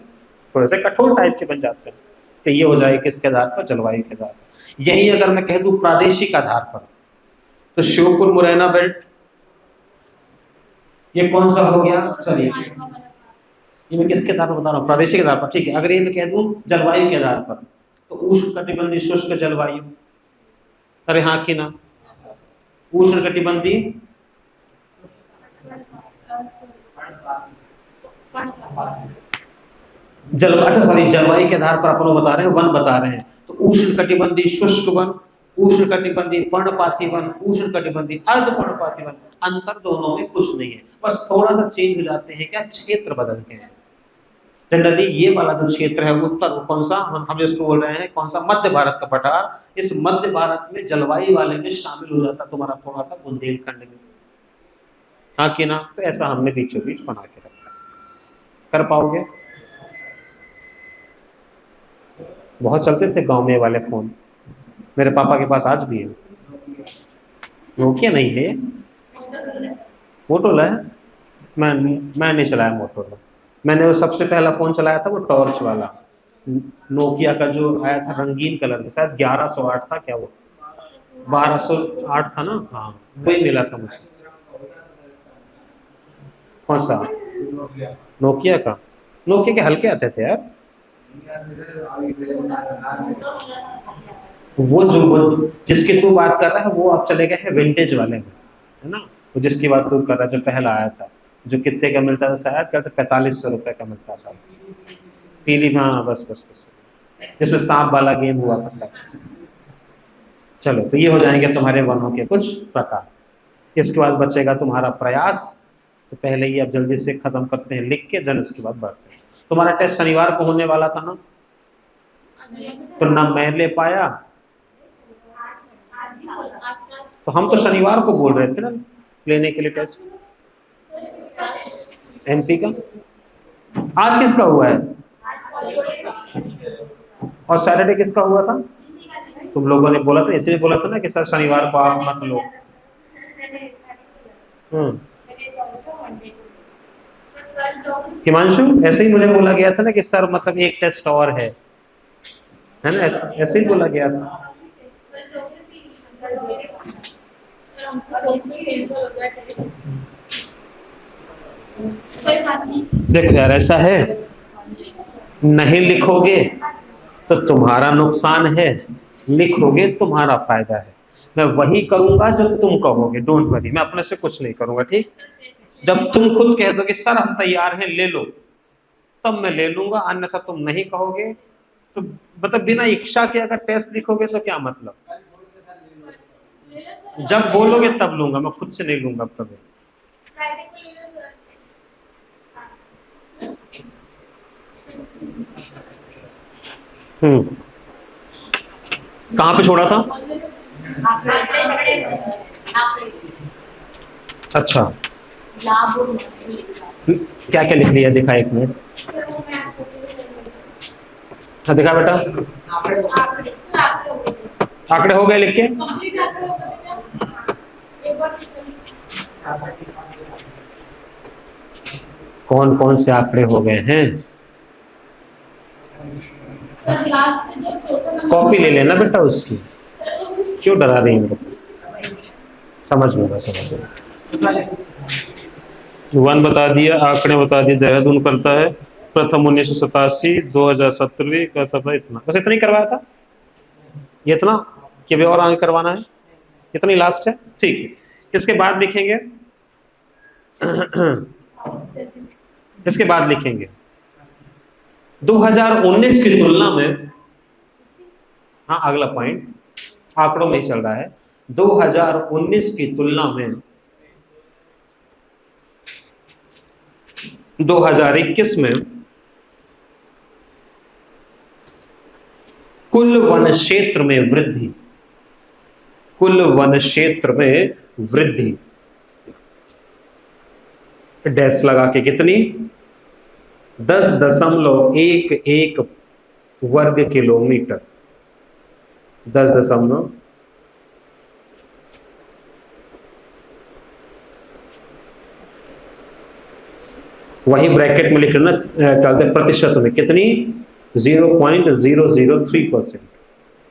थोड़े से कठोर टाइप के बन जाते हैं। तो ये हो जाए किसके आधार पर? जलवायु के आधार पर। यही अगर मैं कह दूं प्रादेशिक आधार पर, तो श्योपुर मुरैना बेल्ट ये कौन सा हो गया, चलिए ये मैं किसके आधार पर बता रहा हूँ, प्रादेशिक आधार पर, ठीक है। अगर ये मैं कह दूं जलवायु के आधार पर, तो उष्णकटिबंधीय शुष्क जलवायु, अरे हाँ कि ना, उष्णकटिबंधीय अच्छा सॉरी, जलवायु के आधार पर अपन बता रहे हैं, वन बता रहे हैं, तो उष्णकटिबंधीय शुष्क वन, उष्णकटिबंधीय पर्णपाती वन, उष्णकटिबंधीय अर्धपर्णपाती वन। अंतर दोनों में कुछ नहीं है, बस थोड़ा सा चेंज हो जाते हैं, क्या क्षेत्र बदलते हैं। जनरली ये वाला जो क्षेत्र है उत्तर, कौन सा हम इसको बोल रहे हैं, कौन सा, मध्य भारत का पठार, इस मध्य भारत में जलवायु वाले में शामिल हो जाता तुम्हारा थोड़ा सा बुंदेलखंड में, हाँ कि ना। तो ऐसा हमने बीचों बीच बना के रखा, कर पाओगे। बहुत चलते थे गांव में वाले फोन, मेरे पापा के पास आज भी है। नोकिया नहीं है, मोटोरोला है। मैं नहीं चलाया मोटोरोला, मैंने वो सबसे पहला फोन चलाया था वो टॉर्च वाला, नोकिया का जो आया था रंगीन कलर में, शायद 1108 था क्या, वो 1208 था ना, हाँ वही मिला था मुझे। कौन सा, नोकिया का, नोकिया के हल्के आते थे यार। वो जिसकी तू बात कर रहा है वो अब चले गए हैं विंटेज वाले में, है ना। वो जिसकी बात तू कर रहा है जो पहला आया था, जो कितने का मिलता था, शायद कहते 4500 रुपए का मिलता था, पीली, हाँ बस बस बस, जिसमें सांप वाला गेम हुआ करता। चलो तो ये हो जाएंगे तुम्हारे वनों के कुछ प्रकार। इसके बाद बचेगा तुम्हारा प्रयास, तो पहले ही अब जल्दी से खत्म करते हैं लिख के, देन उसके बाद बढ़ते हैं। तुम्हारा टेस्ट शनिवार को होने वाला था ना, तो ना मैं ले पाया, तो हम तो शनिवार को बोल रहे थे ना लेने के लिए टेस्ट, एमपी का। आज किसका हुआ है, और सैटरडे किसका हुआ था, तुम लोगों ने बोला था, इसलिए बोला था ना कि सर शनिवार को आप मत लो। हिमांशु, ऐसे ही मुझे बोला गया था ना कि सर मतलब एक टेस्ट और है ना, ऐसे ही बोला गया था। देखो यार ऐसा है, नहीं लिखोगे तो तुम्हारा नुकसान है, लिखोगे तुम्हारा फायदा है। मैं वही करूंगा जो तुम कहोगे, डोंट वरी, मैं अपने से कुछ नहीं करूंगा, ठीक। जब तुम खुद कह दोगे सर हम तैयार हैं ले लो, तब मैं ले लूंगा, अन्यथा तुम नहीं कहोगे तो मतलब बिना इच्छा के अगर टेस्ट लिखोगे तो क्या मतलब, जब बोलोगे तब लूंगा, मैं खुद से नहीं लूंगा कभी। कहाँ पे छोड़ा था, अच्छा क्या क्या लिख लिया, दिखा एक मिनट, दिखा बेटा, आंकड़े हो गए लिख के, कौन कौन से आंकड़े हो गए हैं, कॉपी ले लेना बेटा उसकी, क्यों डरा रही है, समझ में समझ में। वन बता दिया, आंकड़े बता दिए, देहरादून करता है प्रथम 1987, 2017 करता था, इतना बस, इतना ही करवाया था, ये इतना कि भी और आगे करवाना है, इतनी लास्ट है, ठीक है। इसके बाद लिखेंगे इसके बाद लिखेंगे 2019 की तुलना में, हाँ अगला पॉइंट आंकड़ों में ही चल रहा है, 2019 की तुलना में 2021 में कुल वन क्षेत्र में वृद्धि, कुल वन क्षेत्र में वृद्धि डैश लगा के कितनी, 10.11 वर्ग किलोमीटर, 10. वही ब्रैकेट में लिख लेना, प्रतिशत में कितनी, 0.003%।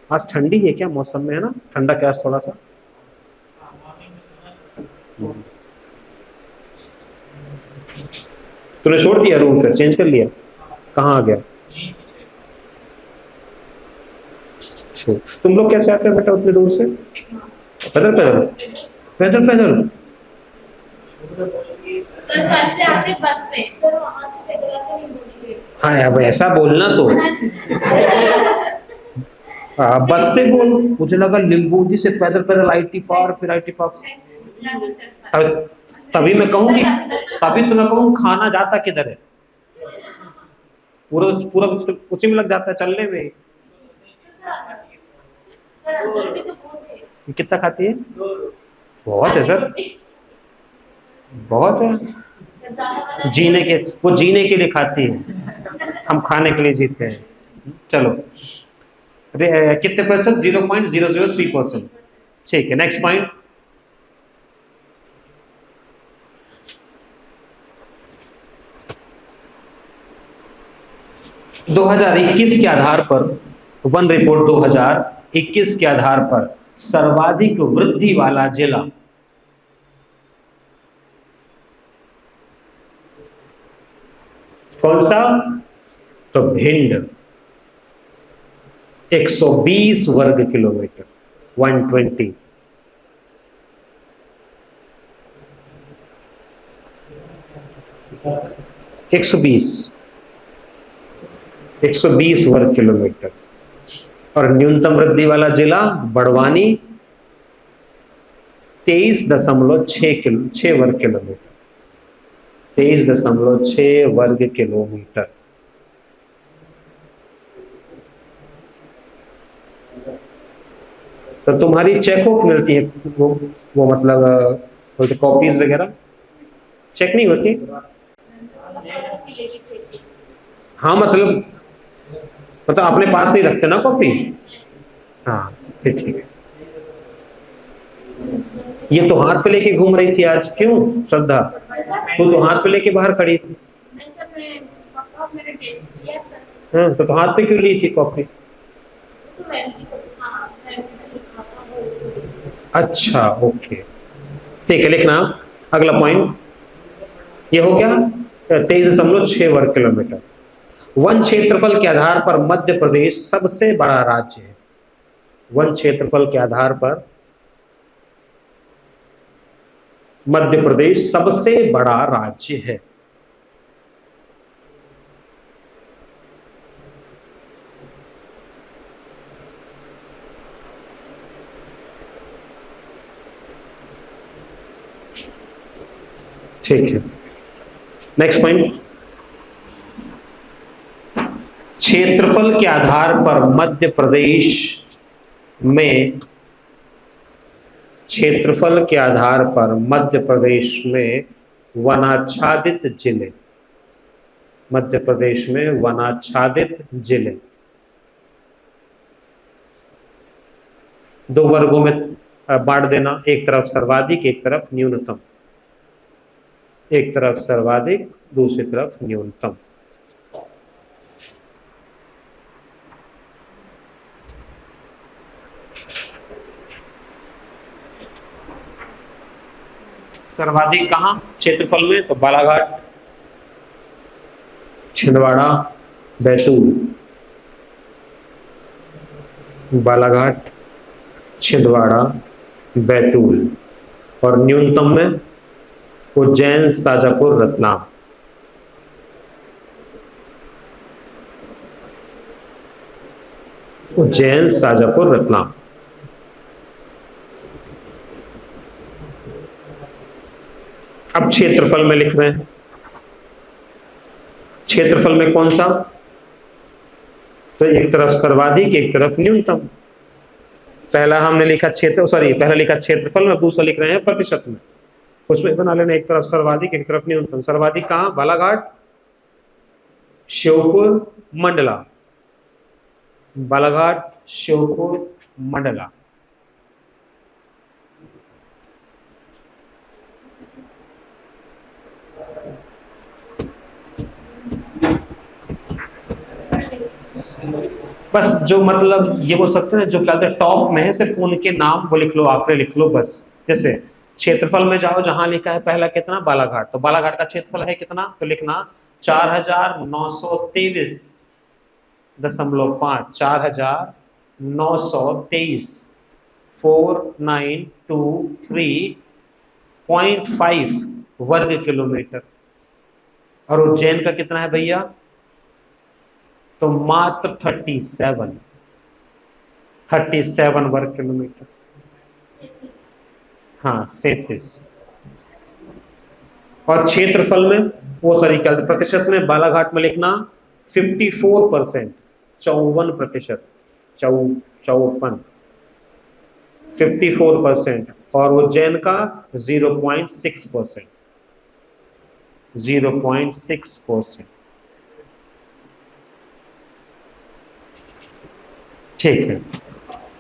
आज ठंडी है क्या मौसम में, है ना, ठंडा क्या थोड़ा सा, तूने छोड़ दिया रूम, फिर चेंज कर लिया, कहाँ आ गया? ठीक, तुम लोग कैसे आते हो बेटा उतनी दूर से? पैदल पैदल पैदल पैदल? हाँ यार, ऐसा बोलना तो बस से बोल। मुझे लगा लिंबूजी से पैदल पैदल IIT पार्क, फिर IIT पार्क। तभी मैं कहूँगी, तभी तो मैं कहूँ खाना जाता किधर है, पूरा पूरा उसी में लग जाता है चलने में। कितना खाती है? बहुत है सर, बहुत है। जीने के, वो जीने के लिए खाती है, हम खाने के लिए जीते हैं। चलो, कितने परसेंट? 0.003%। ठीक है, नेक्स्ट पॉइंट। – 2021 के आधार पर, वन रिपोर्ट 2021 के आधार पर सर्वाधिक वृद्धि वाला जिला कौन सा? तो भिंड, 120 वर्ग किलोमीटर, 120। एक सौ बीस वर्ग किलोमीटर। और न्यूनतम वृद्धि वाला जिला बड़वानी, 23.6 वर्ग किलोमीटर, 23.6 वर्ग किलोमीटर। तो तुम्हारी चेकबुक मिलती है, वो मतलब कॉपीज वगैरह चेक नहीं होती? हाँ, मतलब अपने पास नहीं रखते ना कॉपी? हाँ, फिर ठीक है। ये तो हाथ पे लेके घूम रही थी आज, क्यों श्रद्धा? तू तो हाथ पे लेके बाहर खड़ी थी। हाँ, तो हाथ पे क्यों ली थी कॉपी? अच्छा, ओके, ठीक है, लिखना। अगला पॉइंट ये हो गया, 23.6 वर्ग किलोमीटर। वन क्षेत्रफल के आधार पर मध्य प्रदेश सबसे बड़ा राज्य है। वन क्षेत्रफल के आधार पर मध्य प्रदेश सबसे बड़ा राज्य है। ठीक है, नेक्स्ट पॉइंट। क्षेत्रफल के आधार पर मध्य प्रदेश में, क्षेत्रफल के आधार पर मध्य प्रदेश में वनाच्छादित जिले, मध्य प्रदेश में वनाच्छादित जिले दो वर्गों में बांट देना, एक तरफ सर्वाधिक, एक तरफ न्यूनतम। एक तरफ सर्वाधिक, दूसरी तरफ न्यूनतम। सर्वाधिक कहाँ? क्षेत्रफल में, तो बालाघाट, छिंदवाड़ा, बैतूल। बालाघाट, छिंदवाड़ा, बैतूल। और न्यूनतम में उज्जैन, शाजापुर, रतलाम। उज्जैन, शाजापुर, रतलाम। अब क्षेत्रफल में लिख रहे हैं। क्षेत्रफल में कौन सा? तो एक तरफ सर्वाधिक, एक तरफ न्यूनतम। पहला हमने लिखा पहला लिखा क्षेत्रफल में, दूसरा लिख रहे हैं प्रतिशत में। उसमें बना लेना, एक तरफ सर्वाधिक, एक तरफ न्यूनतम। सर्वाधिक कहाँ? बालाघाट, श्योपुर, मंडला। बालाघाट, श्योपुर, मंडला। बस जो मतलब ये बोल सकते हैं, जो क्या टॉप में है, सिर्फ उनके नाम वो लिख लो, आंकड़े लिख लो बस। जैसे क्षेत्रफल में जाओ, जहां लिखा है पहला कितना, बालाघाट, तो बालाघाट का क्षेत्रफल है कितना, तो लिखना 4923.5, 4923, 4923.5 वर्ग किलोमीटर। और उज्जैन का कितना है भैया, तो मात्र 37 वर्ग किलोमीटर। हाँ 37। और क्षेत्रफल में वो सॉरी क्या प्रतिशत में, बालाघाट में लिखना 54%, 54%, 54, 54%। और उज्जैन का 0.6%, 0.6%। ठीक है,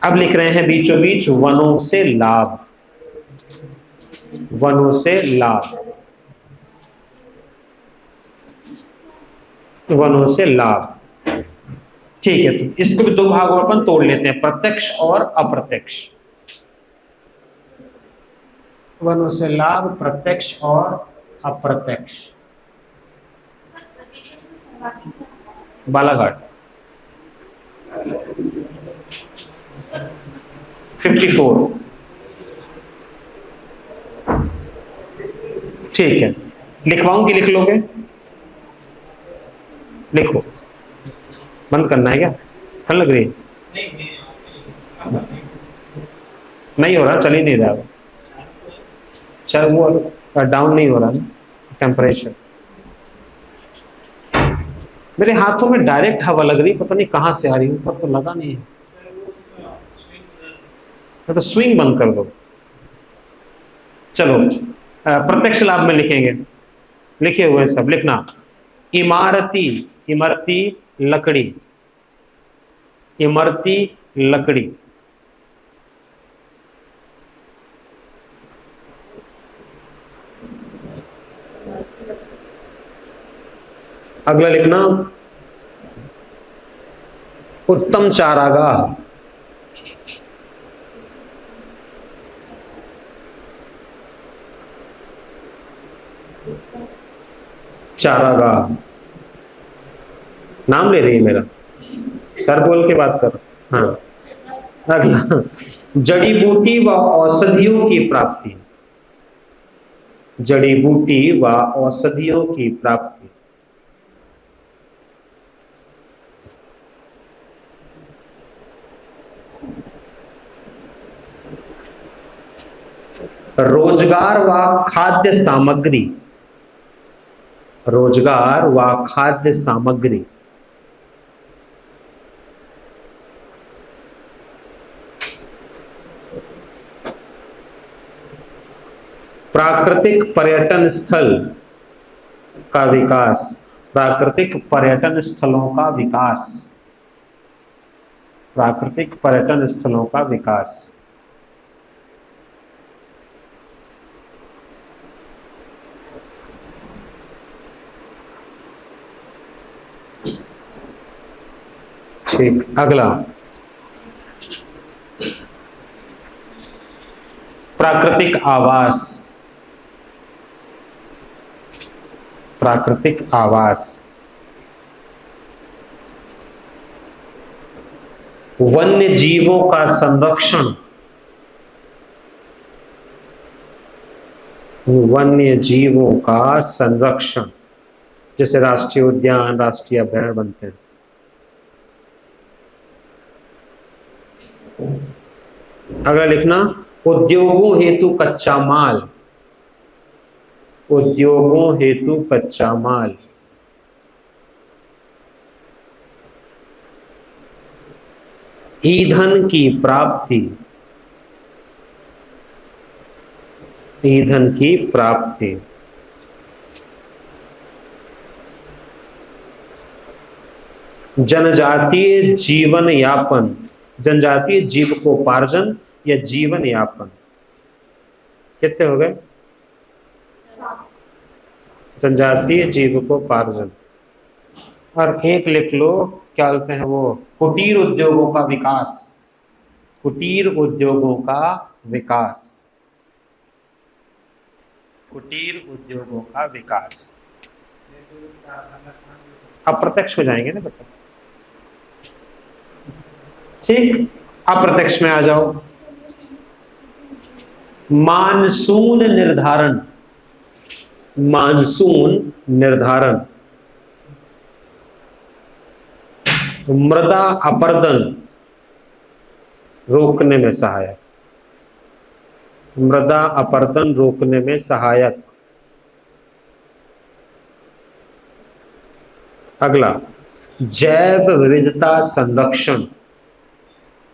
अब लिख रहे हैं बीचों बीच वनों से लाभ, वनों से लाभ, वनों से लाभ। ठीक है, तो इसको भी दो भागों में अपन तोड़ लेते हैं, प्रत्यक्ष और अप्रत्यक्ष। वनों से लाभ, प्रत्यक्ष और अप्रत्यक्ष। बालाघाट 54। ठीक है, लिखवाऊं कि लिख लोगे, लिखो, बंद करना है क्या, ठंड लग रही है, नहीं हो रहा, चल ही नहीं रहा, चल वो डाउन नहीं हो रहा ना टेम्परेचर। मेरे हाथों में डायरेक्ट हवा लग रही, पता नहीं कहां से आ रही, ऊपर तो लगा नहीं है, तो स्विंग बंद कर दो। चलो प्रत्यक्ष लाभ में लिखेंगे, लिखे हुए सब लिखना, इमारती, इमरती लकड़ी, इमरती लकड़ी। अगला लिखना, उत्तम चारागाह, चारागाह। नाम ले रही है मेरा, सर बोल के बात कर। हाँ, अगला, जड़ी बूटी व औषधियों की प्राप्ति, जड़ी बूटी व औषधियों की प्राप्ति। रोजगार व खाद्य सामग्री, रोजगार व खाद्य सामग्री। प्राकृतिक पर्यटन स्थल का विकास, प्राकृतिक पर्यटन स्थलों का विकास, प्राकृतिक पर्यटन स्थलों का विकास। ठीक, अगला, प्राकृतिक आवास, प्राकृतिक आवास। वन्य जीवों का संरक्षण, वन्य जीवों का संरक्षण, जैसे राष्ट्रीय उद्यान, राष्ट्रीय अभयारण्य बनते हैं। अगला लिखना, उद्योगों हेतु कच्चा माल, उद्योगों हेतु कच्चा माल। ईंधन की प्राप्ति, ईंधन की प्राप्ति। जनजातीय जीवन यापन, जनजातीय जीविकोपार्जन या जीवन यापन। कितने हो गए, जनजातीय जीविकोपार्जन। और एक लिख लो, क्या बोलते हैं वो, कुटीर उद्योगों का विकास, कुटीर उद्योगों का विकास। कुटीर उद्योगों का विकास। अप्रत्यक्ष में जाएंगे ना बेटा, ठीक। अप्रत्यक्ष में आ जाओ। मानसून निर्धारण, मानसून निर्धारण, मृदा अपरदन रोकने में सहायक, मृदा अपरदन रोकने में सहायक। अगला, जैव विविधता संरक्षण,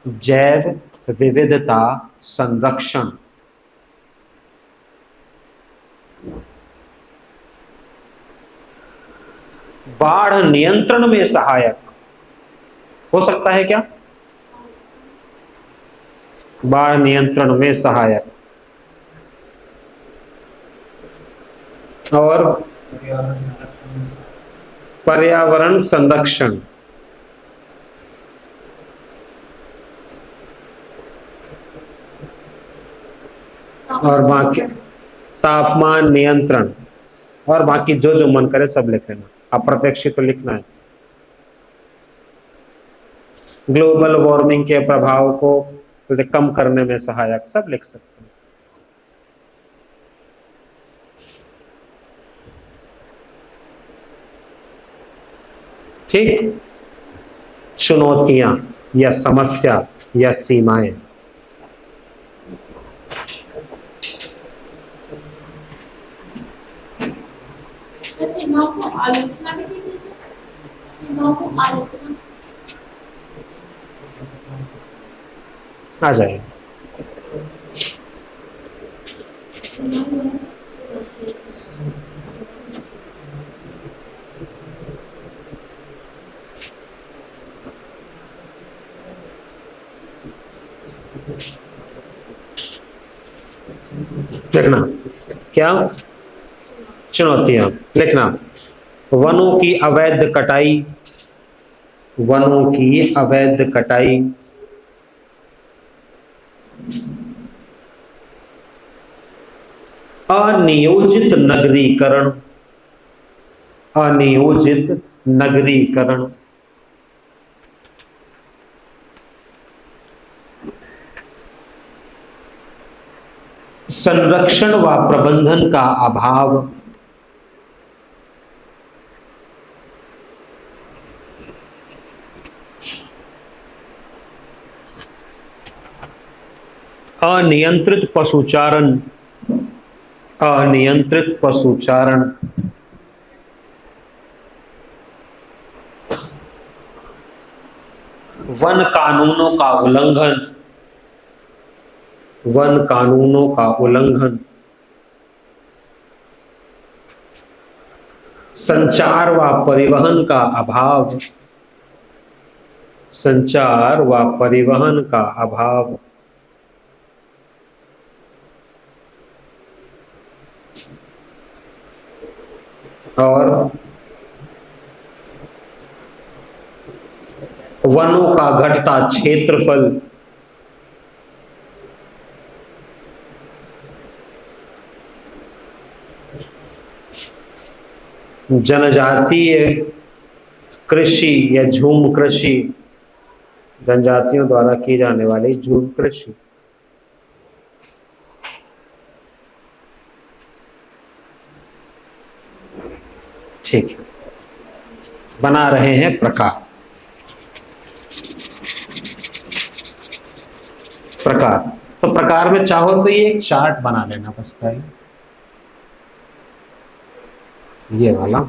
जैव विविधता संरक्षण। बाढ़ नियंत्रण में सहायक हो सकता है क्या? बाढ़ नियंत्रण में सहायक। और पर्यावरण संरक्षण, और बाकी तापमान नियंत्रण, और बाकी जो जो मन करे सब लिख लेना, अप्रत्यक्ष तो लिखना है। ग्लोबल वार्मिंग के प्रभाव को कम करने में सहायक, सब लिख सकते हैं। ठीक। चुनौतियां या समस्या या सीमाएं, सीमाओं को आलोचना भी की गई है। सीमाओं को आलोचना आ जाएगी। लिखना क्या? चुनौतियां लिखना। वनों की अवैध कटाई, वनों की अवैध कटाई, अनियोजित नगरीकरण, अनियोजित नगरीकरण, संरक्षण व प्रबंधन का अभाव, अनियंत्रित पशुचारण, अनियंत्रित पशुचारण, वन कानूनों का उल्लंघन, वन कानूनों का उल्लंघन, संचार व परिवहन का अभाव, संचार व परिवहन का अभाव, और वनों का घटता क्षेत्रफल, जनजातीय कृषि या झूम कृषि, जनजातियों द्वारा की जाने वाली झूम कृषि। ठीक है, बना रहे हैं प्रकार। प्रकार, तो प्रकार में चाहो तो ये एक चार्ट बना लेना बस, ये वाला।